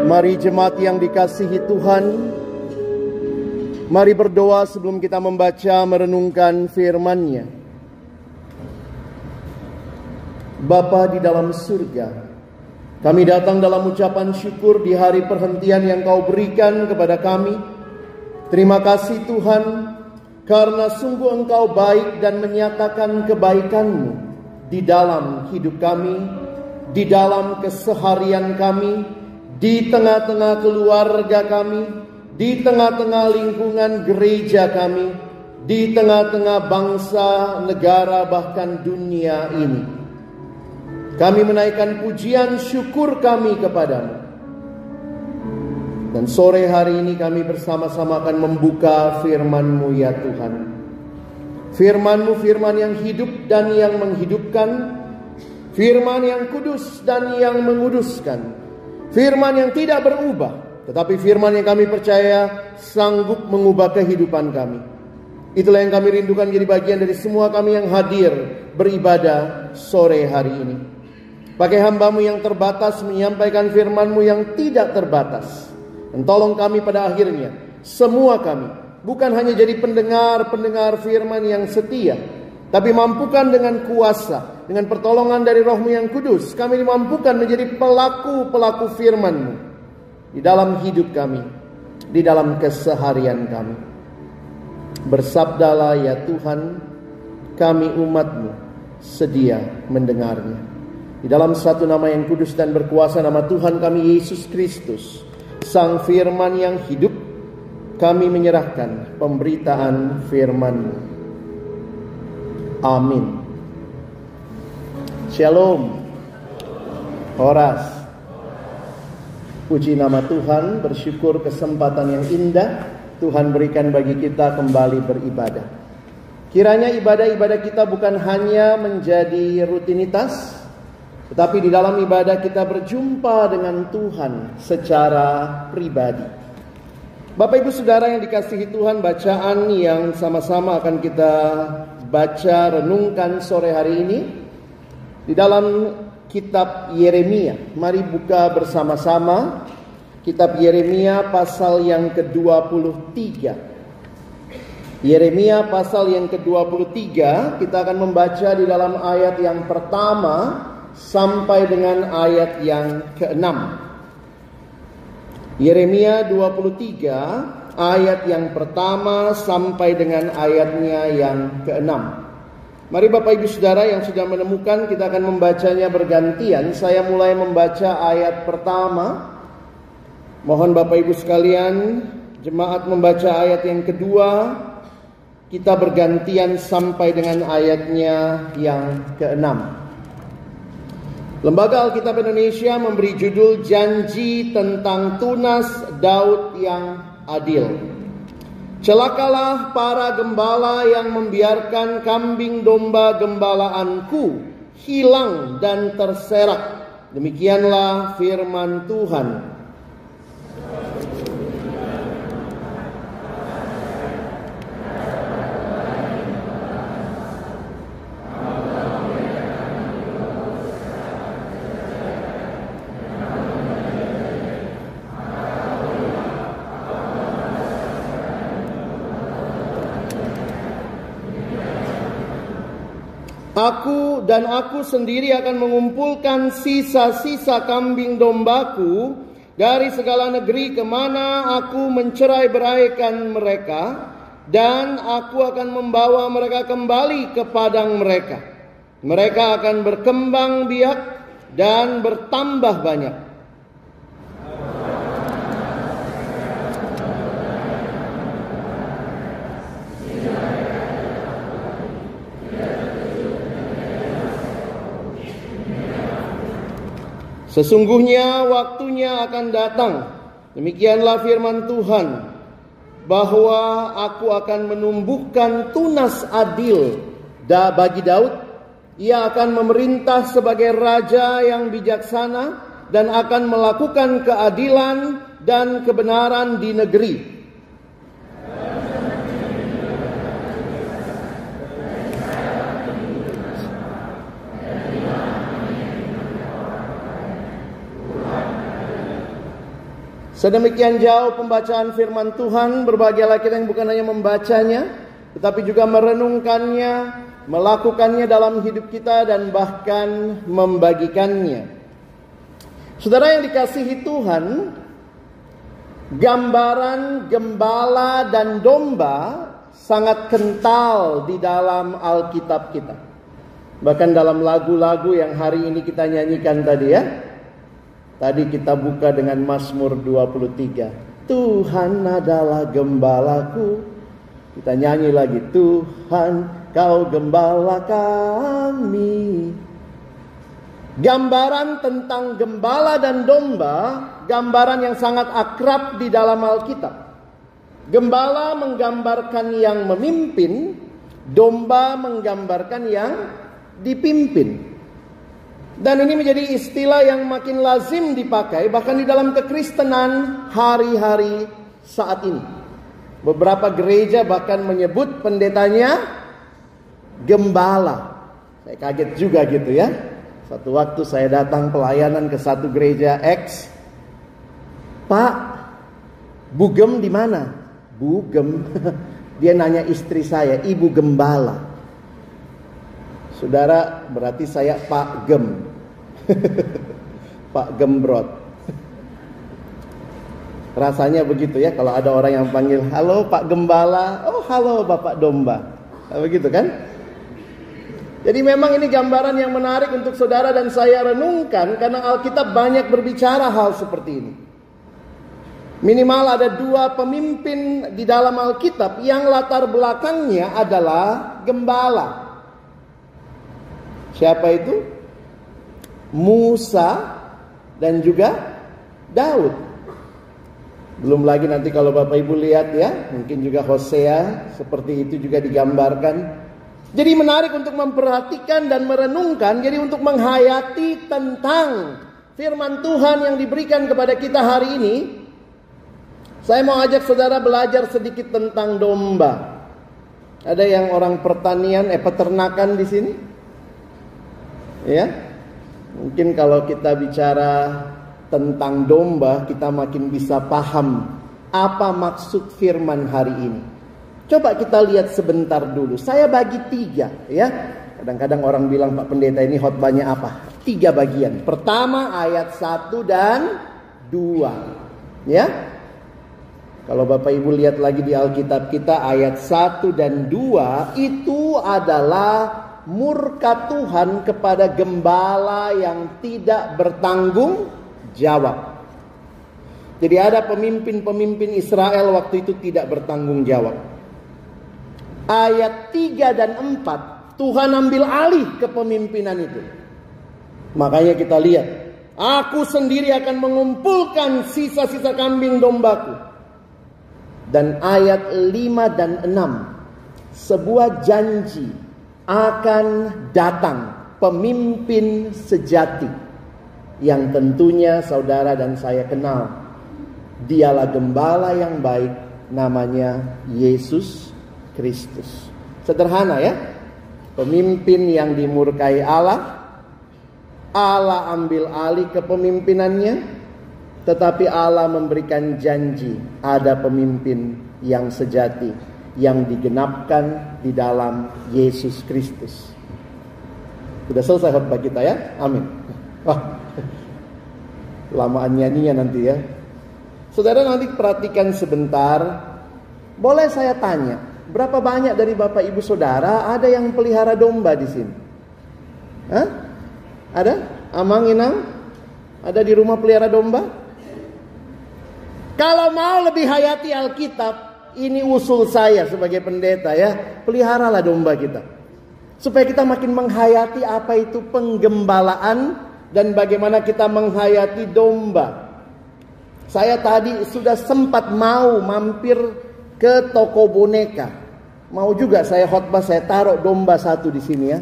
Mari jemaat yang dikasihi Tuhan, mari berdoa sebelum kita membaca merenungkan firman-Nya. Bapa di dalam surga, kami datang dalam ucapan syukur di hari perhentian yang Kau berikan kepada kami. Terima kasih Tuhan, karena sungguh Engkau baik dan menyatakan kebaikan-Mu di dalam hidup kami, di dalam keseharian kami, di tengah-tengah keluarga kami, di tengah-tengah lingkungan gereja kami, di tengah-tengah bangsa, negara, bahkan dunia ini. Kami menaikkan pujian syukur kami kepadamu. Dan sore hari ini kami bersama-sama akan membuka firman-Mu ya Tuhan. Firman-Mu firman yang hidup dan yang menghidupkan, firman yang kudus dan yang menguduskan, firman yang tidak berubah, tetapi firman yang kami percaya sanggup mengubah kehidupan kami. Itulah yang kami rindukan jadi bagian dari semua kami yang hadir beribadah sore hari ini. Pakai hamba-Mu yang terbatas menyampaikan firman-Mu yang tidak terbatas. Dan tolong kami pada akhirnya, semua kami, bukan hanya jadi pendengar-pendengar firman yang setia, tapi mampukan dengan kuasa, dengan pertolongan dari Roh-Mu yang kudus, kami dimampukan menjadi pelaku-pelaku firman-Mu di dalam hidup kami, di dalam keseharian kami. Bersabdalah ya Tuhan, kami umat-Mu sedia mendengarnya. Di dalam satu nama yang kudus dan berkuasa, nama Tuhan kami Yesus Kristus, Sang Firman yang hidup, kami menyerahkan pemberitaan firman-Mu. Amin. Shalom. Horas. Puji nama Tuhan, bersyukur kesempatan yang indah Tuhan berikan bagi kita kembali beribadah. Kiranya ibadah-ibadah kita bukan hanya menjadi rutinitas, tetapi di dalam ibadah kita berjumpa dengan Tuhan secara pribadi. Bapak Ibu Saudara yang dikasihi Tuhan, bacaan yang sama-sama akan kita baca renungkan sore hari ini di dalam kitab Yeremia. Mari buka bersama-sama kitab Yeremia pasal yang ke-23. Yeremia pasal yang ke-23, kita akan membaca di dalam ayat yang pertama sampai dengan ayat yang ke-6. Yeremia 23 ayat yang pertama sampai dengan ayatnya yang ke-6. Mari Bapak Ibu Saudara yang sudah menemukan, kita akan membacanya bergantian. Saya mulai membaca ayat pertama. Mohon Bapak Ibu sekalian, jemaat membaca ayat yang kedua. Kita bergantian sampai dengan ayatnya yang ke-6. Lembaga Alkitab Indonesia memberi judul Janji tentang Tunas Daud yang Adil. Celakalah para gembala yang membiarkan kambing domba gembalaanku hilang dan terserak. Demikianlah firman Tuhan. Aku sendiri akan mengumpulkan sisa-sisa kambing dombaku dari segala negeri kemana aku mencerai beraikan mereka, dan aku akan membawa mereka kembali ke padang mereka. Mereka akan berkembang biak dan bertambah banyak. Sesungguhnya waktunya akan datang, demikianlah firman Tuhan, bahwa aku akan menumbuhkan tunas adil bagi Daud. Ia akan memerintah sebagai raja yang bijaksana dan akan melakukan keadilan dan kebenaran di negeri. Sedemikian jauh pembacaan firman Tuhan, berbahagialah kita yang bukan hanya membacanya, tetapi juga merenungkannya, melakukannya dalam hidup kita, dan bahkan membagikannya. Saudara yang dikasihi Tuhan, gambaran gembala dan domba sangat kental di dalam Alkitab kita. Bahkan dalam lagu-lagu yang hari ini kita nyanyikan tadi ya. Tadi kita buka dengan Mazmur 23. Tuhan adalah gembalaku. Kita nyanyi lagi. Tuhan, Kau gembala kami. Gambaran tentang gembala dan domba, gambaran yang sangat akrab di dalam Alkitab. Gembala menggambarkan yang memimpin, domba menggambarkan yang dipimpin. Dan ini menjadi istilah yang makin lazim dipakai bahkan di dalam kekristenan hari-hari saat ini. Beberapa gereja bahkan menyebut pendetanya gembala. Saya kaget juga gitu ya. Satu waktu saya datang pelayanan ke satu gereja X. Pak, Bugem di mana? Bugem. Dia nanya istri saya, Ibu Gembala. Saudara, berarti saya Pak Gem. Pak Gembrot. Rasanya begitu ya, kalau ada orang yang panggil, halo Pak Gembala, oh halo Bapak Domba. Begitu kan? Jadi memang ini gambaran yang menarik untuk saudara dan saya renungkan, karena Alkitab banyak berbicara hal seperti ini. Minimal ada dua pemimpin di dalam Alkitab yang latar belakangnya adalah gembala. Siapa itu? Musa dan juga Daud. Belum lagi nanti kalau Bapak Ibu lihat ya, mungkin juga Hosea, seperti itu juga digambarkan. Jadi menarik untuk memperhatikan dan merenungkan, jadi untuk menghayati tentang firman Tuhan yang diberikan kepada kita hari ini. Saya mau ajak saudara belajar sedikit tentang domba. Ada yang orang pertanian, peternakan di sini? Ya, mungkin kalau kita bicara tentang domba, kita makin bisa paham apa maksud firman hari ini. Coba kita lihat sebentar dulu. Saya bagi 3 ya. Kadang-kadang orang bilang, Pak Pendeta ini khotbahnya apa? 3 bagian. Pertama ayat 1 dan 2. Ya. Kalau Bapak Ibu lihat lagi di Alkitab kita, ayat 1 dan 2 itu adalah murka Tuhan kepada gembala yang tidak bertanggung jawab. Jadi ada pemimpin-pemimpin Israel waktu itu tidak bertanggung jawab. Ayat 3 dan 4 Tuhan ambil alih kepemimpinan itu. Makanya kita lihat, aku sendiri akan mengumpulkan sisa-sisa kambing dombaku. Dan ayat 5 dan 6, sebuah janji akan datang pemimpin sejati yang tentunya saudara dan saya kenal. Dialah gembala yang baik, namanya Yesus Kristus. Sederhana ya. Pemimpin yang dimurkai Allah, Allah ambil alih kepemimpinannya, tetapi Allah memberikan janji ada pemimpin yang sejati yang digenapkan di dalam Yesus Kristus. Sudah selesai khotbah kita ya. Amin. Lamaan nyanyinya nanti ya. Saudara nanti perhatikan sebentar. Boleh saya tanya, berapa banyak dari Bapak Ibu Saudara ada yang pelihara domba di sini? Hah? Ada? Amang, Inang? Ada di rumah pelihara domba? Kalau mau lebih hayati Alkitab, ini usul saya sebagai pendeta ya, peliharalah domba kita. Supaya kita makin menghayati apa itu penggembalaan dan bagaimana kita menghayati domba. Saya tadi sudah sempat mau mampir ke toko boneka. Mau juga saya khotbah, saya taruh domba 1 di sini ya.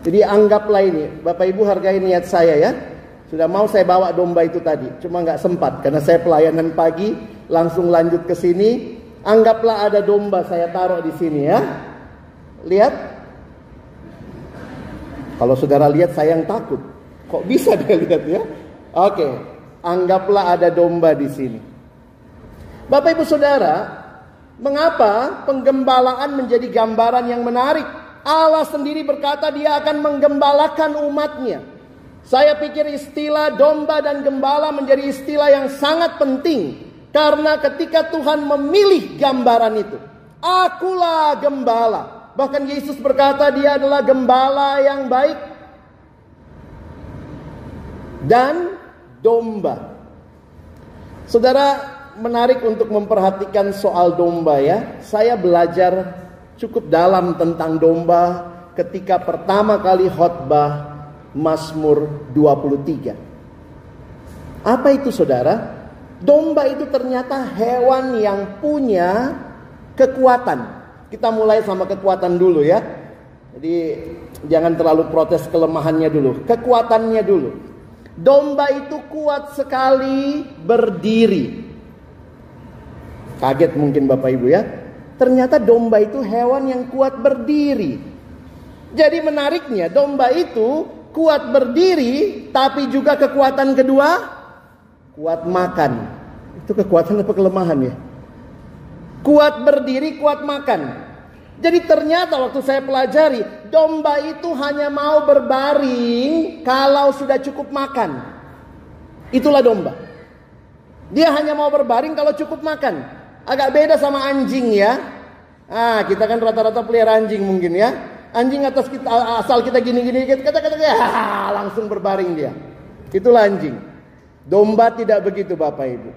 Jadi anggaplah ini, Bapak Ibu hargai niat saya ya. Sudah mau saya bawa domba itu tadi, cuma nggak sempat karena saya pelayanan pagi, langsung lanjut ke sini. Anggaplah ada domba saya taruh di sini ya. Lihat. Kalau saudara lihat saya yang takut. Kok bisa dia lihat ya? Oke, anggaplah ada domba di sini. Bapak Ibu Saudara, mengapa penggembalaan menjadi gambaran yang menarik? Allah sendiri berkata dia akan menggembalakan umatnya. Saya pikir istilah domba dan gembala menjadi istilah yang sangat penting. Karena ketika Tuhan memilih gambaran itu, akulah gembala. Bahkan Yesus berkata dia adalah gembala yang baik. Dan domba. Saudara, menarik untuk memperhatikan soal domba ya. Saya belajar cukup dalam tentang domba ketika pertama kali khotbah Mazmur 23. Apa itu saudara? Domba itu ternyata hewan yang punya kekuatan. Kita mulai sama kekuatan dulu ya. Jadi jangan terlalu protes kelemahannya dulu. Kekuatannya dulu. Domba itu kuat sekali berdiri. Kaget mungkin Bapak Ibu ya. Ternyata domba itu hewan yang kuat berdiri. Jadi menariknya domba itu kuat berdiri, tapi juga kekuatan kedua, kuat makan. Itu kekuatan apa kelemahan ya? Kuat berdiri, kuat makan. Jadi ternyata waktu saya pelajari, domba itu hanya mau berbaring kalau sudah cukup makan. Itulah domba. Dia hanya mau berbaring kalau cukup makan. Agak beda sama anjing ya. Kita kan rata-rata pelihara anjing mungkin ya. Anjing atas kita, asal kita gini-gini, kata-kata langsung berbaring dia. Itulah anjing. Domba tidak begitu Bapak Ibu.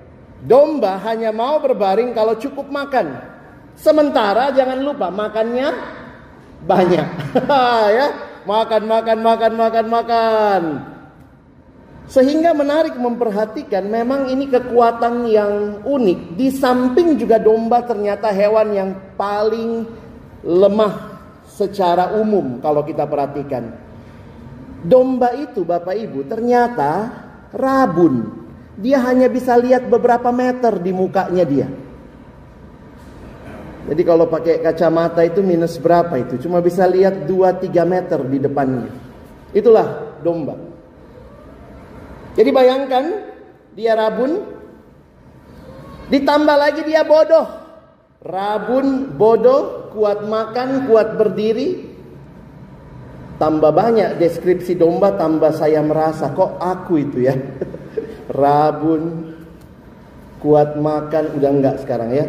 Domba hanya mau berbaring kalau cukup makan. Sementara jangan lupa makannya banyak. Ya, makan. Sehingga menarik memperhatikan memang ini kekuatan yang unik. Di samping juga domba ternyata hewan yang paling lemah secara umum kalau kita perhatikan. Domba itu Bapak Ibu ternyata rabun. Dia hanya bisa lihat beberapa meter di mukanya dia. Jadi kalau pakai kacamata itu minus berapa itu? Cuma bisa lihat 2-3 meter di depannya. Itulah domba. Jadi bayangkan dia rabun, ditambah lagi dia bodoh. Rabun, bodoh, kuat makan, kuat berdiri. Tambah banyak deskripsi domba, tambah saya merasa kok aku itu ya. Rabun, kuat makan, udah enggak sekarang ya.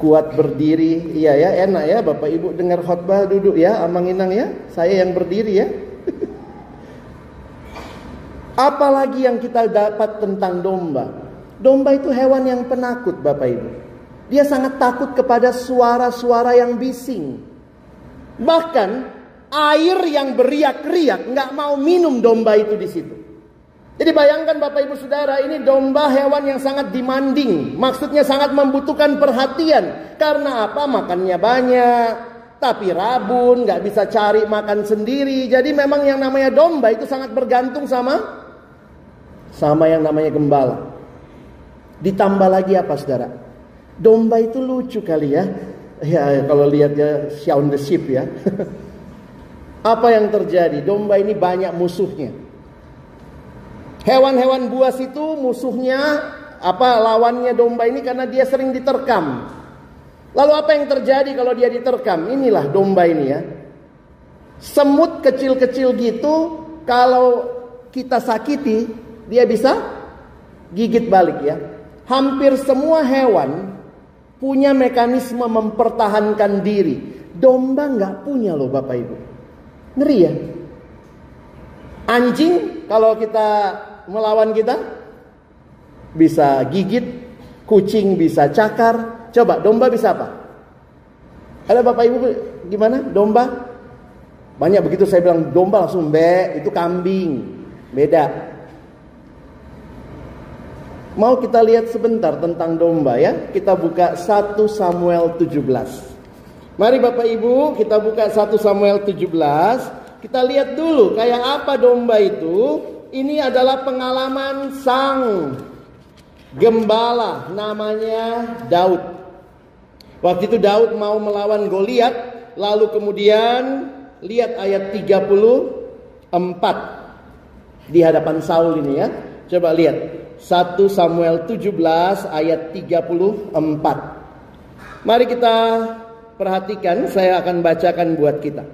Kuat berdiri, iya ya, enak ya Bapak Ibu dengar khotbah duduk ya, amang-inang ya. Saya yang berdiri ya. Apalagi yang kita dapat tentang domba. Domba itu hewan yang penakut Bapak Ibu. Dia sangat takut kepada suara-suara yang bising. Bahkan air yang beriak-riak nggak mau minum domba itu di situ. Jadi bayangkan Bapak Ibu Saudara, ini domba hewan yang sangat demanding. Maksudnya sangat membutuhkan perhatian. Karena apa? Makannya banyak. Tapi rabun, nggak bisa cari makan sendiri. Jadi memang yang namanya domba itu sangat bergantung sama yang namanya gembala. Ditambah lagi apa saudara? Domba itu lucu kali ya. Ya kalau lihat ya Shaun the Sheep ya. Apa yang terjadi? Domba ini banyak musuhnya. Hewan-hewan buas itu musuhnya lawannya domba ini karena dia sering diterkam. Lalu apa yang terjadi kalau dia diterkam? Inilah domba ini ya. Semut kecil-kecil gitu kalau kita sakiti, dia bisa gigit balik ya. Hampir semua hewan punya mekanisme mempertahankan diri. Domba nggak punya loh Bapak Ibu. Ngeri ya. Anjing kalau kita melawan kita bisa gigit, kucing bisa cakar. Coba domba bisa apa? Ada Bapak Ibu gimana? Domba? Banyak begitu saya bilang domba langsung itu kambing. Beda. Mau kita lihat sebentar tentang domba ya. Kita buka 1 Samuel 17. Mari Bapak Ibu kita buka 1 Samuel 17. Kita lihat dulu kayak apa domba itu. Ini adalah pengalaman sang gembala namanya Daud. Waktu itu Daud mau melawan Goliat. Lalu kemudian lihat ayat 34 di hadapan Saul ini ya. Coba lihat. 1 Samuel 17 ayat 34. Mari kita perhatikan, saya akan bacakan buat kita.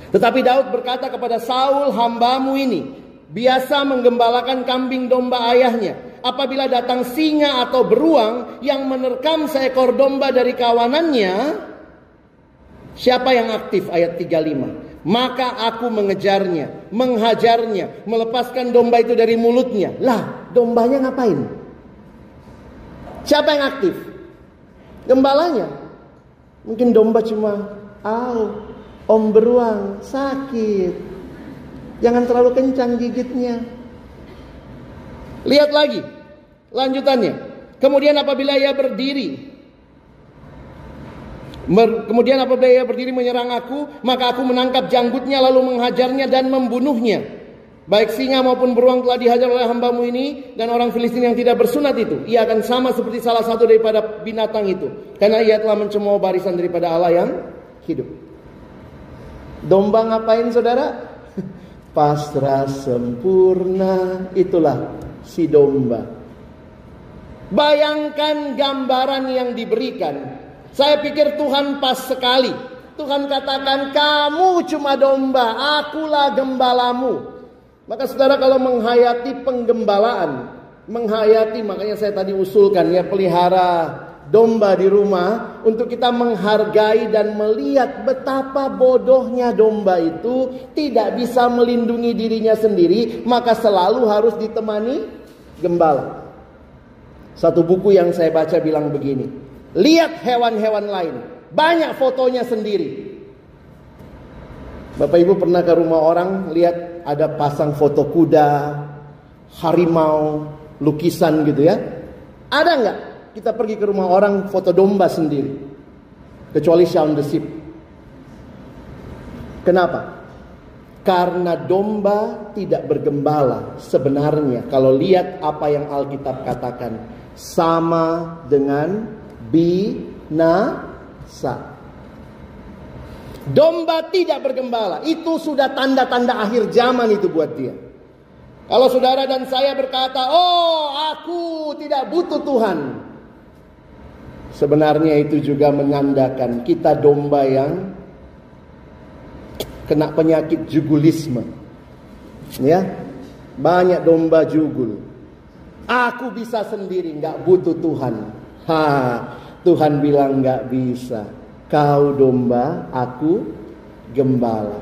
Tetapi Daud berkata kepada Saul, hambamu ini biasa menggembalakan kambing domba ayahnya. Apabila datang singa atau beruang yang menerkam seekor domba dari kawanannya, siapa yang aktif? Ayat 35. Maka aku mengejarnya, menghajarnya, melepaskan domba itu dari mulutnya. Lah, dombanya ngapain? Siapa yang aktif? Gembalanya. Mungkin domba cuma, om beruang sakit, jangan terlalu kencang gigitnya. Lihat lagi lanjutannya. Kemudian apabila ia berdiri menyerang aku, maka aku menangkap janggutnya lalu menghajarnya dan membunuhnya. Baik singa maupun beruang telah dihajar oleh hambamu ini, dan orang Filistin yang tidak bersunat itu, ia akan sama seperti salah satu daripada binatang itu, karena ia telah mencemooh barisan daripada Allah yang hidup. Domba ngapain saudara? Pasrah sempurna, itulah si domba. Bayangkan gambaran yang diberikan. Saya pikir Tuhan pas sekali. Tuhan katakan, kamu cuma domba, akulah gembalamu. Maka saudara kalau menghayati penggembalaan, makanya saya tadi usulkan ya, pelihara domba di rumah, untuk kita menghargai dan melihat betapa bodohnya domba itu tidak bisa melindungi dirinya sendiri, maka selalu harus ditemani gembala. Satu buku yang saya baca bilang begini, lihat hewan-hewan lain, banyak fotonya sendiri. Bapak Ibu pernah ke rumah orang, lihat ada pasang foto kuda, harimau, lukisan gitu ya? Ada nggak? Kita pergi ke rumah orang foto domba sendiri, kecuali Shaun the Sheep. Kenapa? Karena domba tidak bergembala. Sebenarnya kalau lihat apa yang Alkitab katakan, sama dengan binasa. Domba tidak bergembala, itu sudah tanda-tanda akhir zaman itu buat dia. Kalau saudara dan saya berkata, aku tidak butuh Tuhan, sebenarnya itu juga menandakan kita domba yang kena penyakit jugulisme. Ya, banyak domba jugul. Aku bisa sendiri, nggak butuh Tuhan. Tuhan bilang nggak bisa. Kau domba, aku gembala.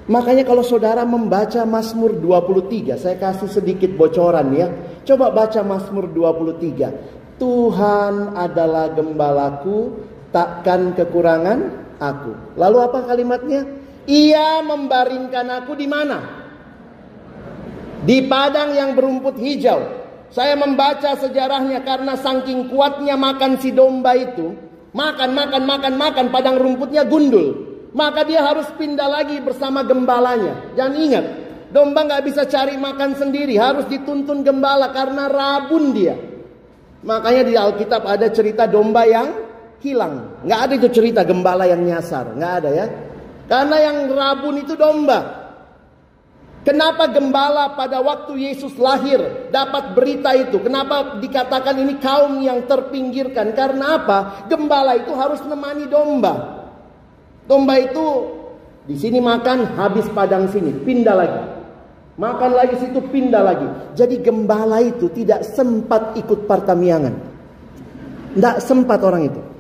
Makanya kalau saudara membaca Mazmur 23, saya kasih sedikit bocoran ya. Coba baca Mazmur 23. Tuhan adalah gembalaku, takkan kekurangan aku. Lalu apa kalimatnya? Ia membaringkan aku di mana? Di padang yang berumput hijau. Saya membaca sejarahnya karena saking kuatnya makan si domba itu. Makan, padang rumputnya gundul. Maka dia harus pindah lagi bersama gembalanya. Dan ingat, domba gak bisa cari makan sendiri, harus dituntun gembala karena rabun dia. Makanya di Alkitab ada cerita domba yang hilang. Gak ada itu cerita gembala yang nyasar, gak ada ya. Karena yang rabun itu domba. Kenapa gembala pada waktu Yesus lahir dapat berita itu? Kenapa dikatakan ini kaum yang terpinggirkan? Karena apa? Gembala itu harus menemani domba. Domba itu di sini makan, habis padang sini, pindah lagi. Makan lagi situ, pindah lagi. Jadi gembala itu tidak sempat ikut partamiangan. Tidak sempat orang itu.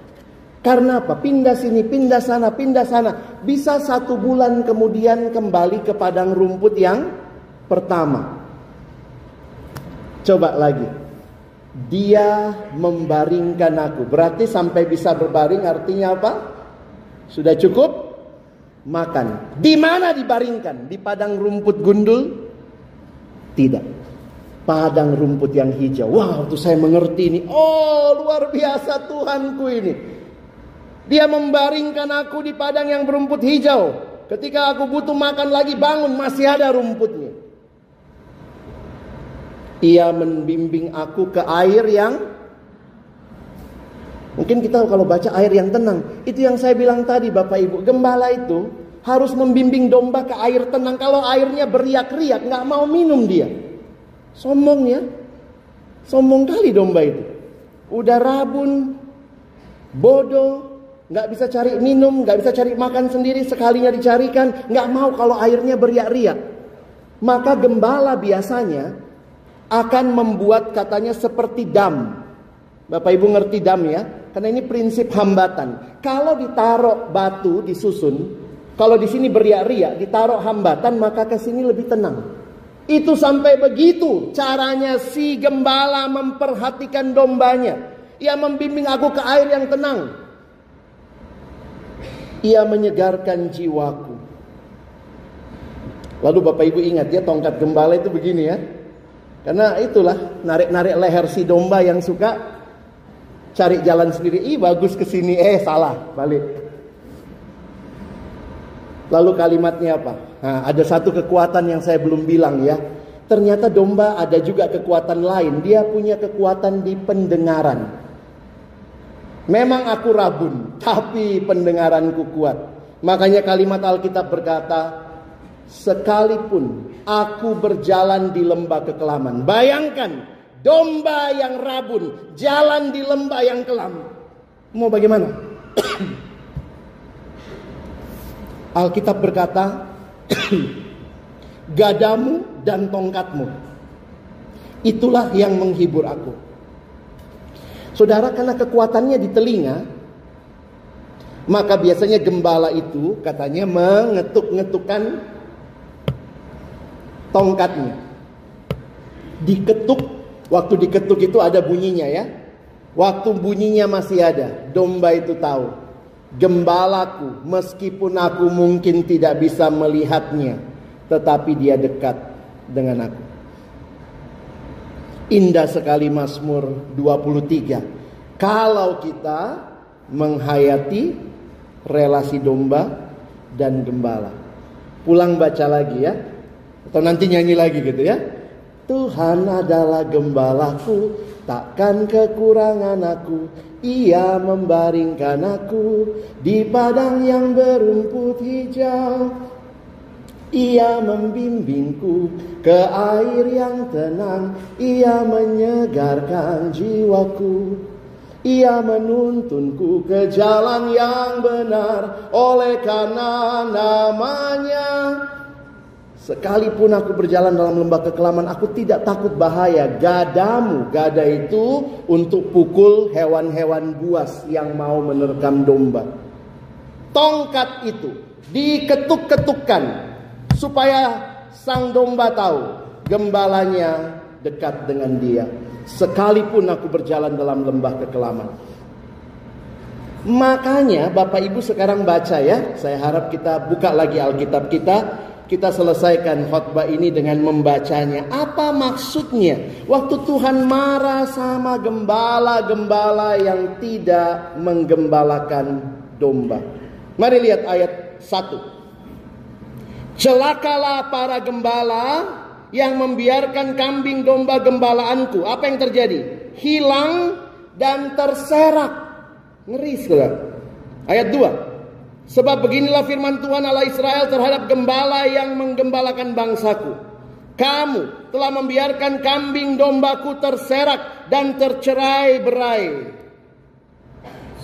Karena apa? Pindah sini, pindah sana, pindah sana. Bisa 1 bulan kemudian kembali ke padang rumput yang pertama. Coba lagi. Dia membaringkan aku. Berarti sampai bisa berbaring artinya apa? Sudah cukup makan. Di mana dibaringkan? Di padang rumput gundul? Tidak. Padang rumput yang hijau. Wow, tuh saya mengerti ini. Oh, luar biasa Tuhanku ini. Dia membaringkan aku di padang yang berumput hijau. Ketika aku butuh makan lagi, bangun, masih ada rumputnya. Ia membimbing aku ke air yang, mungkin kita kalau baca air yang tenang. Itu yang saya bilang tadi Bapak Ibu. Gembala itu harus membimbing domba ke air tenang. Kalau airnya beriak-riak, gak mau minum dia. Sombong ya. Sombong kali domba itu. Udah rabun, bodoh, gak bisa cari minum, gak bisa cari makan sendiri, sekalinya dicarikan, gak mau kalau airnya beriak-riak. Maka gembala biasanya akan membuat katanya seperti dam. Bapak Ibu ngerti dam ya? Karena ini prinsip hambatan. Kalau ditaruh batu disusun, kalau di sini beriak-riak, ditaruh hambatan, maka ke sini lebih tenang. Itu sampai begitu caranya si gembala memperhatikan dombanya. Ia membimbing aku ke air yang tenang. Ia menyegarkan jiwaku. Lalu Bapak Ibu ingat ya, tongkat gembala itu begini ya. Karena itulah narik-narik leher si domba yang suka cari jalan sendiri. Ih bagus ke sini, salah, balik. Lalu kalimatnya apa? Nah, ada satu kekuatan yang saya belum bilang ya. Ternyata domba ada juga kekuatan lain. Dia punya kekuatan di pendengaran. Memang aku rabun, tapi pendengaranku kuat. Makanya kalimat Alkitab berkata, sekalipun aku berjalan di lembah kekelaman. Bayangkan, domba yang rabun, jalan di lembah yang kelam. Mau bagaimana? Alkitab berkata, gadamu dan tongkatmu, itulah yang menghibur aku. Saudara, karena kekuatannya di telinga, maka biasanya gembala itu katanya mengetuk-ngetukkan tongkatnya. Diketuk, waktu diketuk itu ada bunyinya ya. Waktu bunyinya masih ada, domba itu tahu, gembalaku meskipun aku mungkin tidak bisa melihatnya, tetapi dia dekat dengan aku. Indah sekali Mazmur 23. Kalau kita menghayati relasi domba dan gembala. Pulang baca lagi ya. Atau nanti nyanyi lagi gitu ya. Tuhan adalah gembalaku, takkan kekurangan aku. Ia membaringkan aku di padang yang berumput hijau. Ia membimbingku ke air yang tenang. Ia menyegarkan jiwaku. Ia menuntunku ke jalan yang benar oleh karena namanya. Sekalipun aku berjalan dalam lembah kekelaman, aku tidak takut bahaya. Gadamu, gada itu untuk pukul hewan-hewan buas yang mau menerkam domba. Tongkat itu diketuk-ketukkan supaya sang domba tahu gembalanya dekat dengan dia. Sekalipun aku berjalan dalam lembah kekelaman. Makanya Bapak Ibu sekarang baca ya. Saya harap kita buka lagi Alkitab kita. Kita selesaikan khotbah ini dengan membacanya. Apa maksudnya? Waktu Tuhan marah sama gembala-gembala yang tidak menggembalakan domba. Mari lihat ayat 1. Celakalah para gembala yang membiarkan kambing domba gembalaanku. Apa yang terjadi? Hilang dan terserak. Ngeri saudara. Ayat 2. Sebab beginilah firman Tuhan Allah Israel terhadap gembala yang menggembalakan bangsaku. Kamu telah membiarkan kambing dombaku terserak dan tercerai-berai.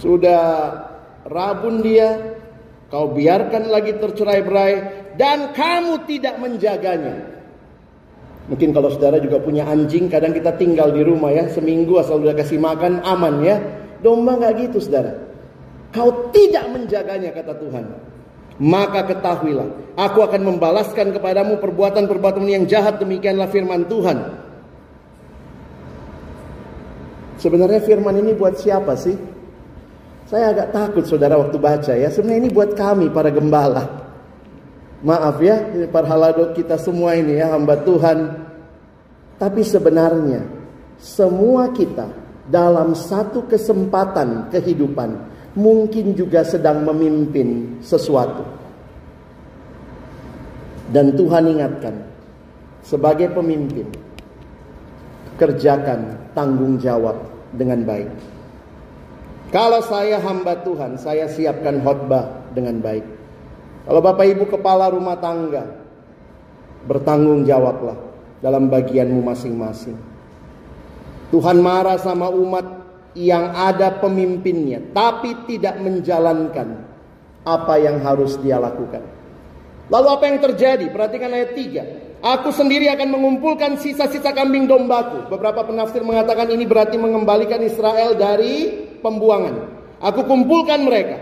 Sudah rabun dia, kau biarkan lagi tercerai-berai, dan kamu tidak menjaganya. Mungkin kalau saudara juga punya anjing, kadang kita tinggal di rumah ya, seminggu asal udah kasih makan aman ya. Domba gak gitu saudara. Kau tidak menjaganya kata Tuhan. Maka ketahuilah, aku akan membalaskan kepadamu perbuatan-perbuatan yang jahat. Demikianlah firman Tuhan. Sebenarnya firman ini buat siapa sih? Saya agak takut saudara waktu baca ya. Sebenarnya ini buat kami para gembala. Maaf ya, para haladok kita semua ini ya, hamba Tuhan. Tapi sebenarnya semua kita dalam satu kesempatan kehidupan mungkin juga sedang memimpin sesuatu. Dan Tuhan ingatkan, sebagai pemimpin, kerjakan tanggung jawab dengan baik. Kalau saya hamba Tuhan, saya siapkan khotbah dengan baik. Kalau Bapak Ibu kepala rumah tangga, bertanggung jawablah. dalam bagianmu masing-masing. Tuhan marah sama umat yang ada pemimpinnya, tapi tidak menjalankan apa yang harus dia lakukan. Lalu apa yang terjadi? Perhatikan ayat 3. Aku sendiri akan mengumpulkan sisa-sisa kambing dombaku. Beberapa penafsir mengatakan ini berarti mengembalikan Israel dari pembuangan. Aku kumpulkan mereka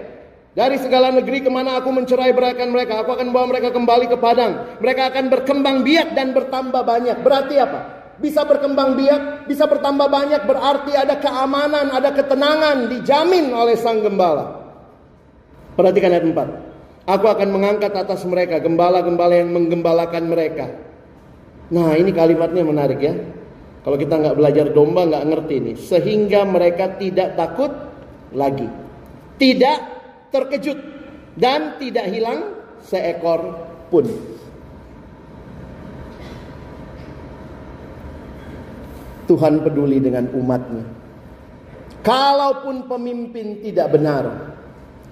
dari segala negeri kemana aku mencerai beraikan mereka. Aku akan bawa mereka kembali ke padang. Mereka akan berkembang biak dan bertambah banyak. Berarti apa? Bisa berkembang biak, bisa bertambah banyak, berarti ada keamanan, ada ketenangan, dijamin oleh Sang Gembala. Perhatikan ayat 4. Aku akan mengangkat atas mereka gembala-gembala yang menggembalakan mereka. Nah, ini kalimatnya menarik ya. Kalau kita nggak belajar domba nggak ngerti ini. Sehingga mereka tidak takut lagi, tidak terkejut, dan tidak hilang seekor pun. Tuhan peduli dengan umatnya. Kalaupun pemimpin tidak benar,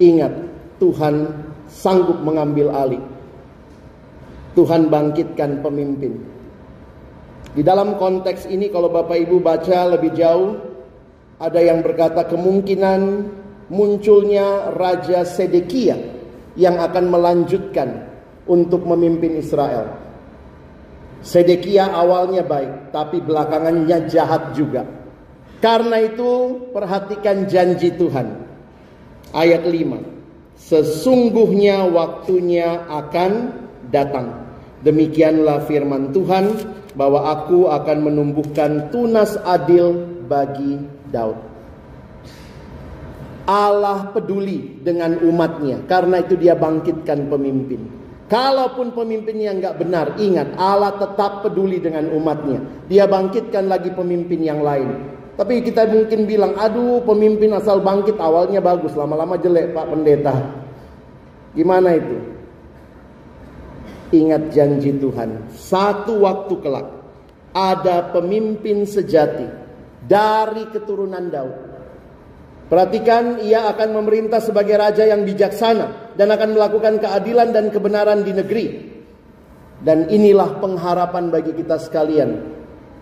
ingat, Tuhan sanggup mengambil alih. Tuhan bangkitkan pemimpin. Di dalam konteks ini kalau Bapak Ibu baca lebih jauh, ada yang berkata kemungkinan munculnya Raja Sedekia yang akan melanjutkan untuk memimpin Israel. Sedekia awalnya baik, tapi belakangannya jahat juga. Karena itu perhatikan janji Tuhan. Ayat 5. Sesungguhnya waktunya akan datang. Demikianlah firman Tuhan, bahwa aku akan menumbuhkan tunas adil bagi Daud. Allah peduli dengan umatnya, karena itu dia bangkitkan pemimpin. Kalaupun pemimpinnya nggak benar, ingat, Allah tetap peduli dengan umatnya. Dia bangkitkan lagi pemimpin yang lain. Tapi kita mungkin bilang, aduh pemimpin asal bangkit awalnya bagus, lama-lama jelek Pak Pendeta. Gimana itu? Ingat janji Tuhan, satu waktu kelak ada pemimpin sejati dari keturunan Daud. Perhatikan, ia akan memerintah sebagai raja yang bijaksana dan akan melakukan keadilan dan kebenaran di negeri. Dan inilah pengharapan bagi kita sekalian.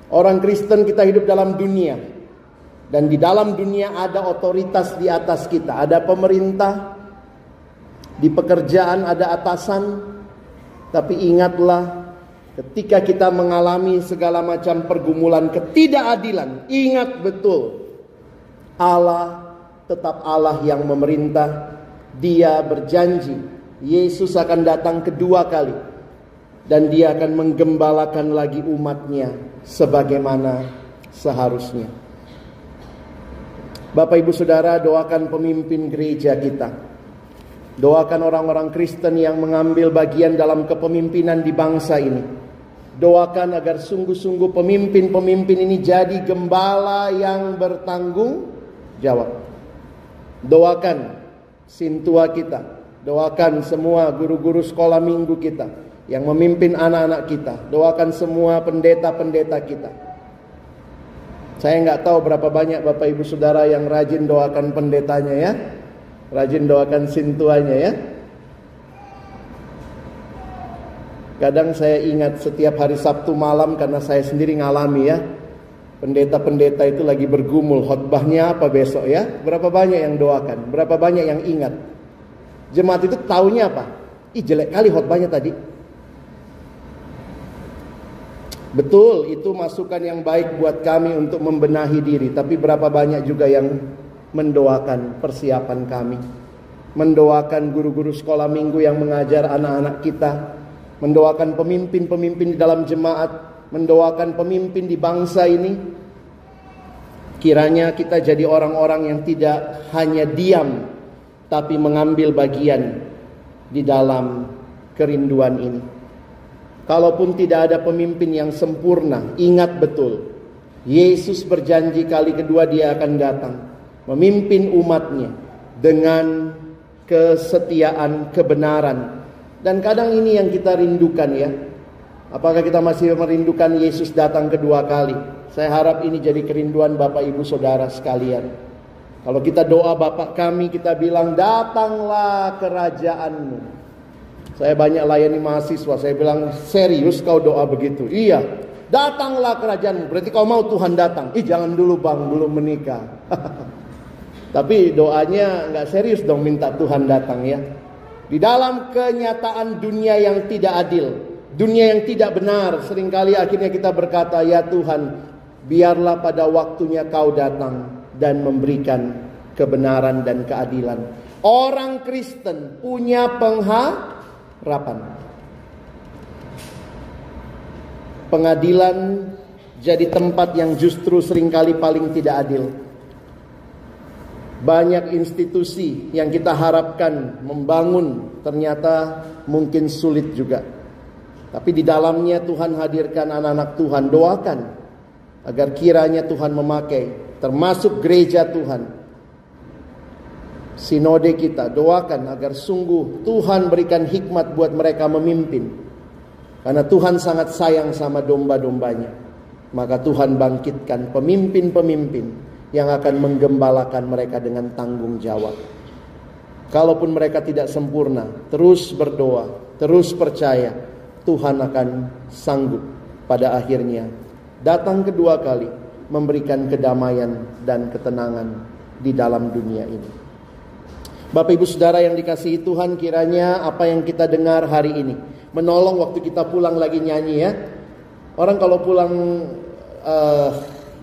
Orang Kristen, kita hidup dalam dunia, dan di dalam dunia ada otoritas di atas kita. Ada pemerintah, di pekerjaan ada atasan. Tapi ingatlah, ketika kita mengalami segala macam pergumulan ketidakadilan, ingat betul, Allah tetap Allah yang memerintah. Dia berjanji Yesus akan datang kedua kali, dan dia akan menggembalakan lagi umatnya sebagaimana seharusnya. Bapak Ibu Saudara, doakan pemimpin gereja kita. Doakan orang-orang Kristen yang mengambil bagian dalam kepemimpinan di bangsa ini. Doakan agar sungguh-sungguh pemimpin-pemimpin ini jadi gembala yang bertanggung jawab. Doakan sintua kita. Doakan semua guru-guru sekolah minggu kita yang memimpin anak-anak kita. Doakan semua pendeta-pendeta kita. Saya nggak tahu berapa banyak Bapak Ibu Saudara yang rajin doakan pendetanya ya. Rajin doakan sintuanya ya. Kadang saya ingat setiap hari Sabtu malam, karena saya sendiri ngalami ya. Pendeta-pendeta itu lagi bergumul, khotbahnya apa besok ya. Berapa banyak yang doakan, berapa banyak yang ingat. Jemaat itu taunya apa? Ih, jelek kali khotbahnya tadi. Betul, itu masukan yang baik buat kami untuk membenahi diri. Tapi berapa banyak juga yang mendoakan persiapan kami, mendoakan guru-guru sekolah minggu yang mengajar anak-anak kita, mendoakan pemimpin-pemimpin di dalam jemaat, mendoakan pemimpin di bangsa ini. Kiranya kita jadi orang-orang yang tidak hanya diam, tapi mengambil bagian di dalam kerinduan ini. Kalaupun tidak ada pemimpin yang sempurna, ingat betul, Yesus berjanji kali kedua dia akan datang memimpin umatnya dengan kesetiaan, kebenaran. Dan kadang ini yang kita rindukan ya. Apakah kita masih merindukan Yesus datang kedua kali? Saya harap ini jadi kerinduan Bapak Ibu Saudara sekalian. Kalau kita doa Bapak kami, kita bilang datanglah kerajaanmu. Saya banyak layani mahasiswa, saya bilang serius kau doa begitu? Iya, Datanglah kerajaanmu. Berarti kau mau Tuhan datang. Jangan dulu bang, belum menikah. Tapi doanya nggak serius dong minta Tuhan datang ya. Di dalam kenyataan dunia yang tidak adil, dunia yang tidak benar, seringkali akhirnya kita berkata, ya Tuhan, biarlah pada waktunya kau datang dan memberikan kebenaran dan keadilan. Orang Kristen punya pengharapan. Pengadilan jadi tempat yang justru seringkali paling tidak adil. Banyak institusi yang kita harapkan membangun ternyata mungkin sulit juga. Tapi di dalamnya Tuhan hadirkan anak-anak Tuhan. Doakan agar kiranya Tuhan memakai, termasuk gereja Tuhan, sinode kita. Doakan agar sungguh Tuhan berikan hikmat buat mereka memimpin. Karena Tuhan sangat sayang sama domba-dombanya. Maka Tuhan bangkitkan pemimpin-pemimpin yang akan menggembalakan mereka dengan tanggung jawab. Kalaupun mereka tidak sempurna, terus berdoa, terus percaya, Tuhan akan sanggup pada akhirnya datang kedua kali memberikan kedamaian dan ketenangan di dalam dunia ini. Bapak Ibu Saudara yang dikasihi Tuhan, kiranya apa yang kita dengar hari ini menolong waktu kita pulang lagi nyanyi ya. Orang kalau pulang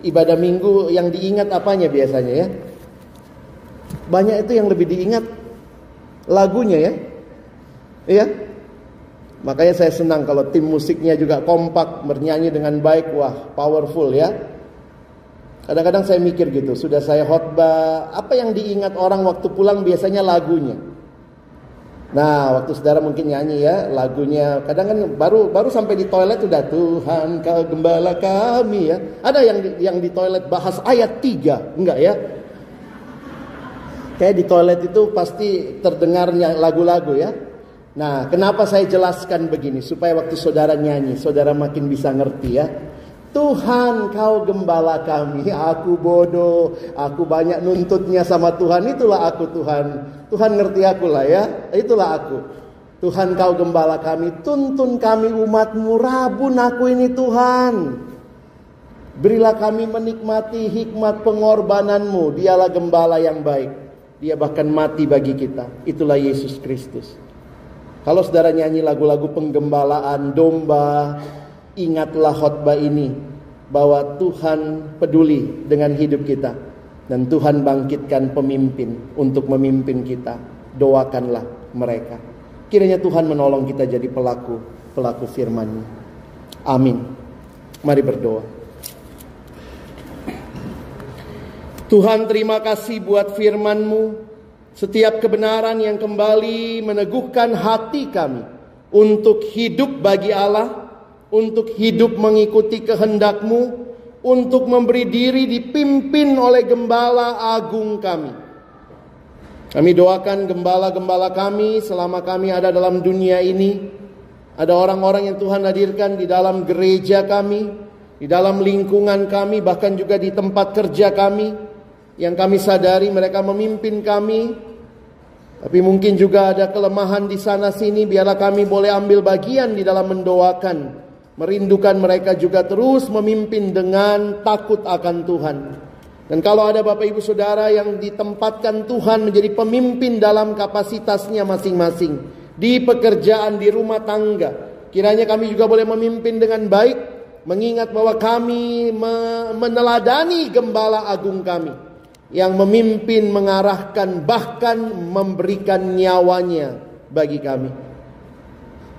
ibadah minggu yang diingat apanya biasanya ya? Banyak itu yang lebih diingat lagunya ya. Iya. Makanya saya senang kalau tim musiknya juga kompak, bernyanyi dengan baik. Wah, powerful ya. Kadang-kadang saya mikir gitu, sudah saya khotbah, apa yang diingat orang waktu pulang biasanya lagunya. Nah, waktu saudara mungkin nyanyi ya lagunya, kadang kan baru sampai di toilet sudah Tuhan Kau Gembala kami ya. Ada yang di toilet bahas ayat 3, enggak ya? Kayak di toilet itu pasti terdengarnya lagu-lagu ya. Nah, kenapa saya jelaskan begini? Supaya waktu saudara nyanyi, saudara makin bisa ngerti ya. Tuhan Kau Gembala kami, aku bodoh, aku banyak nuntutnya sama Tuhan, itulah aku Tuhan. Tuhan ngerti aku lah ya, itulah aku. Tuhan Kau Gembala kami, tuntun kami umat-Mu, rabun aku ini Tuhan. Berilah kami menikmati hikmat pengorbanan-Mu, dialah gembala yang baik. Dia bahkan mati bagi kita, itulah Yesus Kristus. Kalau saudara nyanyi lagu-lagu penggembalaan domba, ingatlah khotbah ini bahwa Tuhan peduli dengan hidup kita dan Tuhan bangkitkan pemimpin untuk memimpin kita. Doakanlah mereka. Kiranya Tuhan menolong kita jadi pelaku firman-Nya. Amin. Mari berdoa. Tuhan, terima kasih buat firman-Mu. Setiap kebenaran yang kembali meneguhkan hati kami untuk hidup bagi Allah, untuk hidup mengikuti kehendak-Mu, untuk memberi diri dipimpin oleh Gembala Agung kami. Kami doakan gembala-gembala kami selama kami ada dalam dunia ini. Ada orang-orang yang Tuhan hadirkan di dalam gereja kami, di dalam lingkungan kami, bahkan juga di tempat kerja kami, yang kami sadari mereka memimpin kami. Tapi mungkin juga ada kelemahan di sana sini. Biarlah kami boleh ambil bagian di dalam mendoakan, merindukan mereka juga terus memimpin dengan takut akan Tuhan. Dan kalau ada Bapak Ibu Saudara yang ditempatkan Tuhan menjadi pemimpin dalam kapasitasnya masing-masing, di pekerjaan, di rumah tangga, kiranya kami juga boleh memimpin dengan baik, mengingat bahwa kami meneladani Gembala Agung kami yang memimpin, mengarahkan, bahkan memberikan nyawanya bagi kami.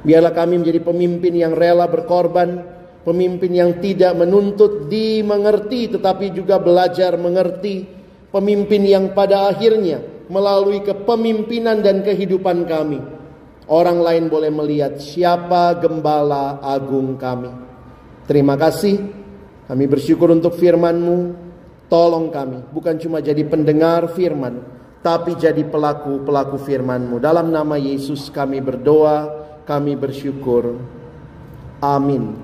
Biarlah kami menjadi pemimpin yang rela berkorban, pemimpin yang tidak menuntut dimengerti tetapi juga belajar mengerti, pemimpin yang pada akhirnya melalui kepemimpinan dan kehidupan kami, orang lain boleh melihat siapa Gembala Agung kami. Terima kasih, kami bersyukur untuk firman-Mu. Tolong kami bukan cuma jadi pendengar firman, tapi jadi pelaku firman-Mu. Dalam nama Yesus kami berdoa, kami bersyukur. Amin.